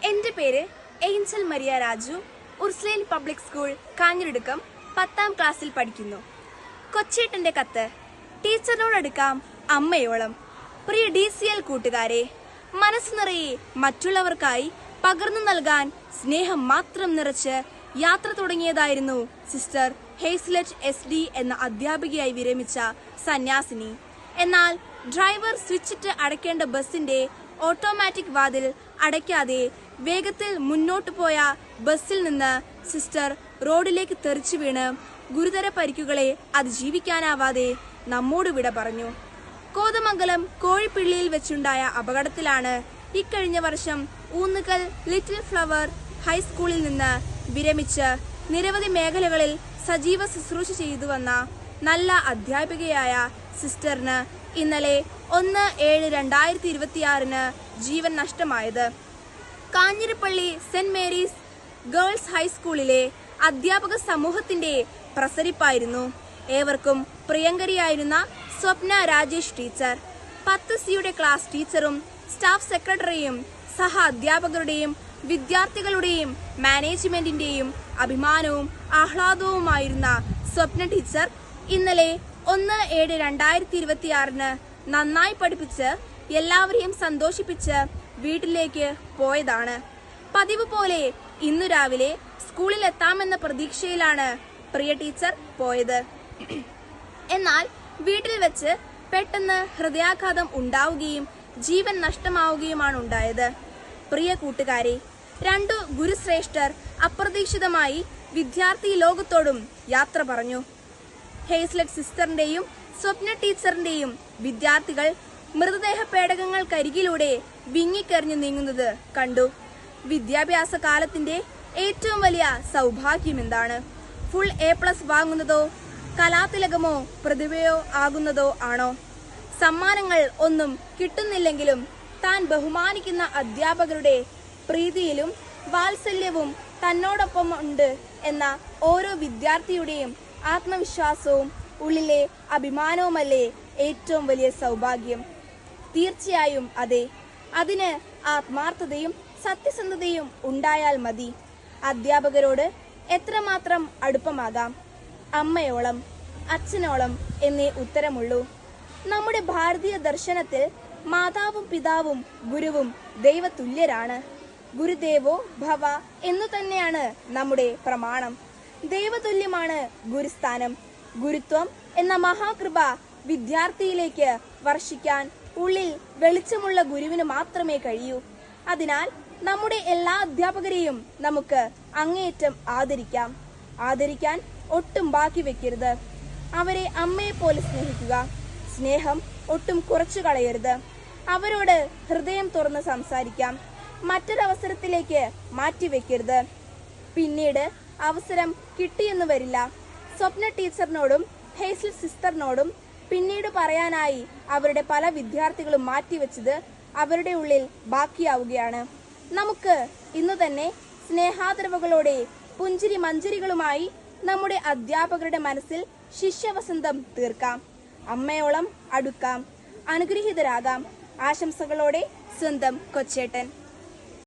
എൻ്റെ പേര് Angel Maria Raju. Ursuline public school Kanhiradukkam 10ാം ക്ലാസ്സിൽ പഠിക്കുന്നു. കൊച്ചേട്ടൻ്റെ കത്ത്. ടീച്ചറിനോടടുക്കാം അമ്മയോളം. പ്രിയ DCL കൂട്ടുകാരെ, മനസ്സ് നിറയെ മറ്റുള്ളവർക്കായി പകർന്നു നൽകാൻ സ്നേഹം മാത്രം നിറച്ച് യാത്ര തുടങ്ങിയതായിരുന്നു സിസ്റ്റർ ഹേസ്ലെറ്റ് SD എന്ന അധ്യാപികയായി വിരമിച്ച സന്യാസിനി. എന്നാൽ ഡ്രൈവർ സ്വിച്ചിട്ട് അടയ്ക്കേണ്ട ബസിന്റെ ഓട്ടോമാറ്റിക് വാതിൽ അടയ്ക്കാതെ വേഗത്തിൽ മുന്നോട്ടു പോയ ബസ്സിൽ നിന്ന് സിസ്റ്റർ റോഡിലേക്ക് തെറിച്ചു വീണ് ഗുരുതര പരിക്കുകളെ അതിജീവിക്കാനാവാതെ നമ്മോട് വിട പറഞ്ഞു. കോതമംഗലം കോഴിപ്പിള്ളിയിൽ വെച്ചുണ്ടായ അപകടത്തിലാണ് ഇക്കഴിഞ്ഞ വർഷം ഊന്നുകൽ ലിറ്റിൽ ഫ്ലവർ ഹൈസ്കൂളിൽ നിന്ന് വിരമിച്ച് നിരവധി മേഖലകളിൽ സജീവ ശുശ്രൂഷ ചെയ്തു വന്ന നല്ല അധ്യാപികയായ സിസ്റ്ററിന് ഇന്നലെ 1/7/2026 ജീവൻ നഷ്ടമായത്. കാഞ്ഞിരപ്പള്ളി സെന്റ് മേരീസ് ഗേൾസ് ഹൈസ്കൂളിലെ അധ്യാപക സമൂഹത്തിന്റെ പ്രസരിപ്പായിരുന്നു. ഏവർക്കും പ്രിയങ്കരിയായിരുന്ന സ്വപ്ന രാജേഷ് ടീച്ചർ 10C ക്ലാസ് ടീച്ചറും സ്റ്റാഫ് സെക്രട്ടറിയും സഹ അധ്യാപകരുടെയും വിദ്യാർത്ഥികളുടെയും മാനേജ്മെന്റിന്റെയും അഭിമാനവും ആഹ്ലാദവുമായിരുന്ന സ്വപ്ന ടീച്ചർ ഇന്നലെ 1/7/2026 നന്നായി പഠിപ്പിച്ച് എല്ലാവരെയും സന്തോഷിപ്പിച്ച് വീട്ടിലേക്ക് പോയതാണ്. പതിവ് പോലെ ഇന്നു രാവിലെ സ്കൂളിൽ എത്താമെന്ന പ്രതീക്ഷയിലാണ് പ്രിയ ടീച്ചർ പോയത്. എന്നാൽ വീട്ടിൽ വെച്ച് പെട്ടെന്ന് ഹൃദയാഘാതം ഉണ്ടാവുകയും ജീവൻ നഷ്ടമാവുകയുമാണ് ഉണ്ടായത്. പ്രിയ കൂട്ടുകാരെ, 2 ഗുരുശ്രേഷ്ഠർ അപ്രതീക്ഷിതമായി വിദ്യാർത്ഥി ലോകത്തോടും യാത്ര പറഞ്ഞു. ഹേസ്ലെറ്റ് സിസ്റ്ററിന്റെയും സ്വപ്ന ടീച്ചറിന്റെയും വിദ്യാർത്ഥികൾ മൃതദേഹ പേടകങ്ങൾക്കരികിലൂടെ വിങ്ങിക്കരിഞ്ഞു നീങ്ങുന്നത് കണ്ടു. വിദ്യാഭ്യാസ കാലത്തിന്റെ ഏറ്റവും വലിയ സൗഭാഗ്യം എന്താണ്? ഫുൾ A+ വാങ്ങുന്നതോ കലാതിലകമോ പ്രതിഭയോ ആകുന്നതോ ആണോ? സമ്മാനങ്ങൾ ഒന്നും കിട്ടുന്നില്ലെങ്കിലും താൻ ബഹുമാനിക്കുന്ന അധ്യാപകരുടെ പ്രീതിയിലും വാത്സല്യവും തന്നോടൊപ്പം ഉണ്ട് എന്ന ഓരോ വിദ്യാർത്ഥിയുടെയും ആത്മവിശ്വാസവും ഉള്ളിലെ അഭിമാനവുമല്ലേ ഏറ്റവും വലിയ സൗഭാഗ്യം? തീർച്ചയായും അതെ. അതിന് ആത്മാർത്ഥതയും സത്യസന്ധതയും ഉണ്ടായാൽ മതി. അധ്യാപകരോട് എത്രമാത്രം അടുപ്പമാകാം? അമ്മയോളം, അച്ഛനോളം എന്നേ ഉത്തരമുള്ളൂ. നമ്മുടെ ഭാരതീയ ദർശനത്തിൽ മാതാവും പിതാവും ഗുരുവും ദൈവതുല്യരാണ്. ഗുരുദേവോ ഭവ എന്നു തന്നെയാണ് നമ്മുടെ പ്രമാണം. ദൈവതുല്യമാണ് ഗുരുസ്ഥാനം. ഗുരുത്വം എന്ന മഹാകൃപ വിദ്യാർത്ഥിയിലേക്ക് വർഷിക്കാൻ ഉള്ളിൽ വെളിച്ചമുള്ള ഗുരുവിന് മാത്രമേ കഴിയൂ. അതിനാൽ നമ്മുടെ എല്ലാ അധ്യാപകരെയും നമുക്ക് അങ്ങേയറ്റം ആദരിക്കാൻ ഒട്ടും ബാക്കി വെക്കരുത്. അവരെ അമ്മയെ പോലെ സ്നേഹിക്കുക. സ്നേഹം ഒട്ടും കുറച്ചു കളയരുത്. അവരോട് ഹൃദയം തുറന്ന് സംസാരിക്കാം. മറ്റൊരവസരത്തിലേക്ക് മാറ്റിവെക്കരുത്. പിന്നീട് അവസരം കിട്ടിയെന്ന് വരില്ല. സ്വപ്ന ടീച്ചറിനോടും ഹേസ്ൽ സിസ്റ്ററിനോടും പിന്നീട് പറയാനായി അവരുടെ പല വിദ്യാർത്ഥികളും മാറ്റിവെച്ചത് അവരുടെ ഉള്ളിൽ ബാക്കിയാവുകയാണ്. നമുക്ക് ഇന്നു തന്നെ സ്നേഹാദരവുകളോടെ പുഞ്ചിരി മഞ്ചരികളുമായി നമ്മുടെ അധ്യാപകരുടെ മനസ്സിൽ ശിഷ്യവസന്തം തീർക്കാം. അമ്മയോളം അടുക്കാം. അനുഗ്രഹീതരാകാം. ആശംസകളോടെ സ്വന്തം കൊച്ചേട്ടൻ.